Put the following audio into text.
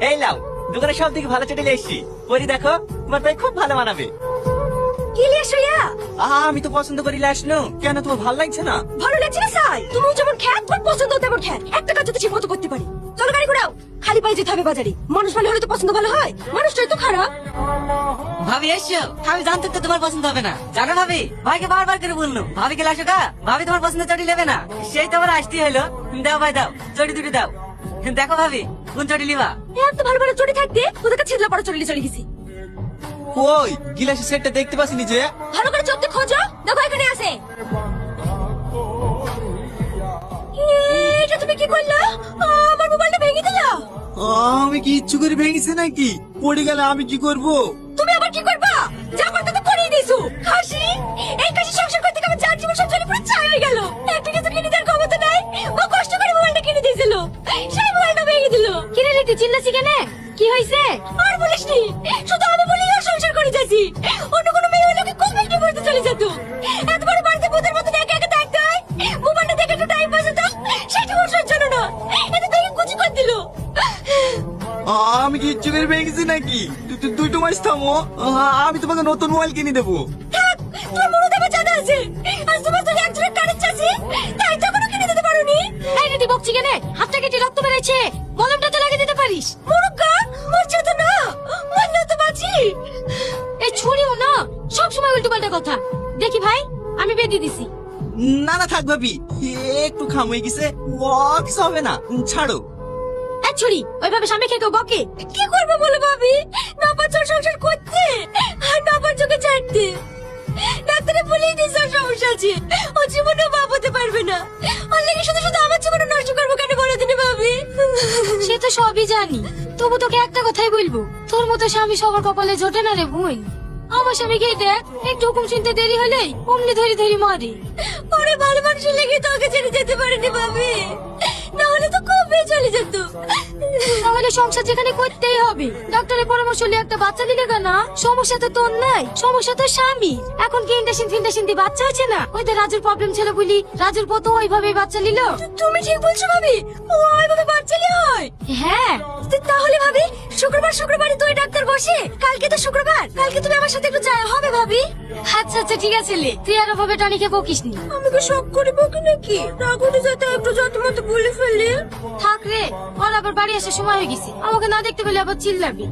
এই লাও, দোকানে সব থেকে ভালো চটি এসছি। পরি দেখো, তোমার পায়ে খুব ভালো মানাবে। কি লিয়েছো ইয়া? আমি তো পছন্দ করি লাসনো। কেন তোমার ভালো লাগছে না? ভালো লাগছে না সাই? তুমি যেমন খ্যাত, তোমার পছন্দ তেমন খ্যাত। একটা কাজ তো ঠিক মতো করতে পারি। চলো গাড়ি ঘোরাও। খালি পায়ে যেতে হবে বাজারে। মানুষ ভালো হলে তো পছন্দ ভালো হয়, মানুষটাই তো খারাপ। ভাবি এসছো? আমি জানতে তো তোমার পছন্দ হবে না। জানো ভাবি, ভাইকে বারবার করে বললো ভাবি কে লাসো কা, ভাবি তোমার পছন্দ চটি নেবে না। সেই তো আবার আসতে হলো। দাও ভাই দাও, চটি দুটি দাও। দেখো ভাবি, কোন চটি লিবা? এত ভালো ভালো চটি থাকতে ওদের কাছে ছেদলা পড়া চলে চলে গেছি। কই গিলাসের সেটটা দেখতে পাচ্ছিনি যে? ভালো করে চোখ দিয়ে খোঁজো, দেখো এখানে আছে। এটা তুমি কি করলা? আমার মোবাইলটা ভেঙে দিলা। আমি কি ইচ্ছু করে ভেঙেছি নাকি? পড়ে গেলে আমি কি করব? তুমি আবার কি করবা? যা করতে তো করেই দিছো। খাসি, এই খাসি সংসার করতে আমার চার জীবন সব চলে পুরো ছাই হয়ে গেল। একটা কিছু কিনে দেওয়ার ক্ষমতা নাই। ও কষ্ট করে মোবাইলটা কিনে দিয়েছিল, সেই মোবাইলটা ভেঙে দিল। কিনে নিতে চিল্লাছি কেন? কি হয়েছে? আর বলিসনি, শুধু আমি বলি আর সংসার করে যাচ্ছি। অন্য কোনো মেয়ে হলে কি কবে কি করতে চলে যেত? এত বড় বাড়িতে ভূতের মতো একা একা থাকতে হয়। মোবাইলটা দেখে একটু টাইম পাস হতো, সেটা ওর সহ্য না। এত দেখে কুচি করে দিল। আমি কি ইচ্ছু করে ভেঙেছি নাকি? তুই তো মাস থামো, আমি তোমাকে নতুন মোবাইল কিনে দেবো। থাক, তোর মনে দেবে জানা আছে। আজ তোমার তো একজনের কানের চাষি, তাই তো কোনো কিনে দিতে পারোনি। এই রেডি বকছি কেন? হাতটা কেটে রক্ত বেরিয়েছে, মলমটা তো লাগিয়ে দিতে পারিস। মুরুগা, মরছে তো না, মরলে তো বাঁচি। এই ছুরিও না, সব সময় উল্টো পাল্টা কথা। দেখি ভাই, আমি বেঁধে দিছি। না না থাক ভাবি, একটু খাম হয়ে গেছে, ও কিছু হবে না, ছাড়ো। এই ছুরি, ওইভাবে স্বামী খেয়ে কেউ বকে? কি করবো বলো ভাবি? না পাঁচর সংসার করতে আর না পাঁচকে ছাড়তে। ডাক্তারে বলেই দিয়েছে ওর সমস্যা আছে, ও জীবনে বাপ হতে পারবে না। ওর লেগে শুধু শুধু আমার জীবনে নষ্ট করবো কেন বলো দিনে ভাবি? সে তো সবই জানি, তবু তোকে একটা কথাই বলবো, তোর মতো স্বামী সবার কপালে জোটে না রে বোন। আমার স্বামীকে দেখ, একটু হুকুম শুনতে দেরি হলেই অমনি ধরি ধরি মারে। ওরে ভালো মানুষের লেগে তোকে ছেড়ে যেতে পারেনি ভাবি, না হলে তো কবে চলে যেত। তাহলে সংসার যেখানে করতেই হবে, ডাক্তারের পরামর্শ নিয়ে একটা বাচ্চা দিলে না। সমস্যা তো তোর নাই, সমস্যা তো স্বামী। এখন কি ইন্ডাকশন দিয়ে বাচ্চা হচ্ছে না? ওই তো রাজুর প্রবলেম ছিল বলি রাজুর পতো ওইভাবে বাচ্চা নিল। তুমি ঠিক বলছো ভাবি, ও ওইভাবে বাচ্চা নিয়ে হয়। হ্যাঁ, তাহলে ভাবি শুক্রবারে তুই ডাক্তার বসে। কালকে তো শুক্রবার, কালকে তুমি আমার সাথে একটু যাওয়া হবে ভাবি। আচ্ছা আচ্ছা ঠিক আছে লে, তুই আর ওভাবে টনিকে বকিস নি। আমি কি সব করে বকি নাকি? রাগুনি যাতে একটু যত মতো বলে ফেলি। থাক রে, ওর আবার বাড়ি আসার সময় হয়ে গেছে, আমাকে না দেখতে পেলে আবার চিল্লাবি।